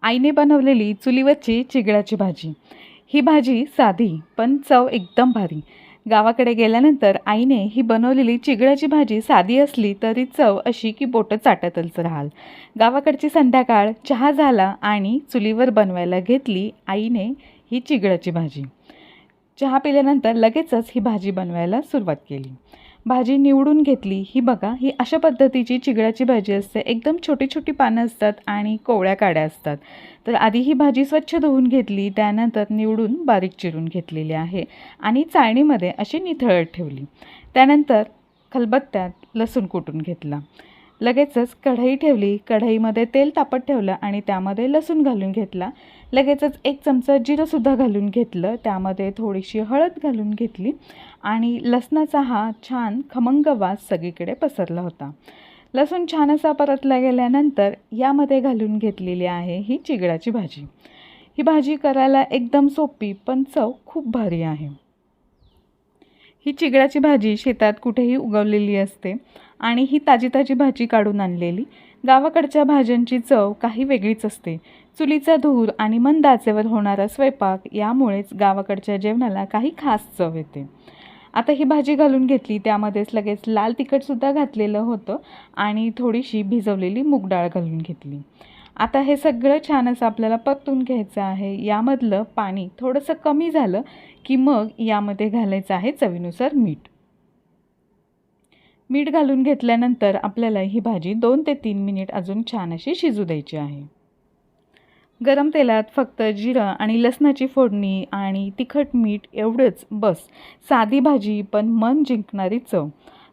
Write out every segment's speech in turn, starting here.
आईने बनवलेली चुलीवरची चिगळाची भाजी. ही भाजी साधी पण चव एकदम भारी. गावाकडे गेल्यानंतर आईने ही बनवलेली चिगळाची भाजी साधी असली तरी चव अशी की बोटं चाटतच राहाल. गावाकडची संध्याकाळ, चहा झाला आणि चुलीवर बनवायला घेतली आईने ही चिगळाची भाजी. चहा पिल्यानंतर लगेचच ही भाजी बनवायला सुरुवात केली. भाजी निवडून घेतली. ही बघा, ही अशा पद्धतीची चिगळाची भाजी असते. एकदम छोटी छोटी पानं असतात आणि कोवळ्या काड्या असतात. तर आधी ही भाजी स्वच्छ धुवून घेतली, त्यानंतर निवडून बारीक चिरून घेतलेली आहे आणि चाळणीमध्ये अशी निथळत ठेवली. त्यानंतर खलबत्त्यात लसूण कुटून घेतला. लगेचच कढई ठेवली. कढईमध्ये तेल तापत ठेवलं आणि त्यामध्ये लसूण घालून घेतला. लगेचच 1 चमचा जिरंसुद्धा घालून घेतलं. त्यामध्ये थोडीशी हळद घालून घेतली आणि लसणाचा हा छान खमंग वास सगळीकडे पसरला होता. लसूण छान असा परतला गेल्यानंतर यामध्ये घालून घेतलेली आहे ही चिगळाची भाजी. ही भाजी करायला एकदम सोपी पण चव खूप भारी आहे. ही चिगळाची भाजी शेतात कुठेही उगवलेली असते आणि ही ताजी ताजी भाजी काढून आणलेली. गावाकडच्या भाज्यांची चव काही वेगळीच असते. चुलीचा धूर आणि मंद आचेवर होणारा स्वयंपाक यामुळेच गावाकडच्या जेवणाला काही खास चव येते. आता ही भाजी घालून घेतली. त्यामध्येच लगेच लाल तिखटसुद्धा घातलेलं होतं आणि थोडीशी भिजवलेली मूग डाळ घालून घेतली. आता हे सगळं छान असं आपल्याला परतून घ्यायचं आहे. यामधलं पाणी थोडंसं कमी झालं की मग यामध्ये घालायचं आहे चवीनुसार मीठ. मीठ घालून घेतल्यानंतर आपल्याला ही भाजी 2 ते 3 मिनिट अजून छान अशी शिजू द्यायची आहे. गरम तेलात फक्त जिरं आणि लसणाची फोडणी आणि तिखट मीठ एवढंच बस. साधी भाजी पण मन जिंकणारी चव.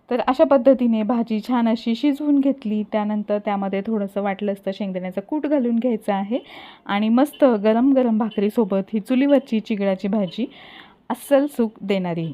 तर अशा पद्धतीने भाजी छान अशी शिजवून घेतली. त्यानंतर त्यामध्ये थोडंसं वाटलं असतं शेंगदाण्याचं कूट घालून घ्यायचं आहे आणि मस्त गरम गरम भाकरीसोबत ही चुलीवरची चिगळाची भाजी अस्सल सुख देणारी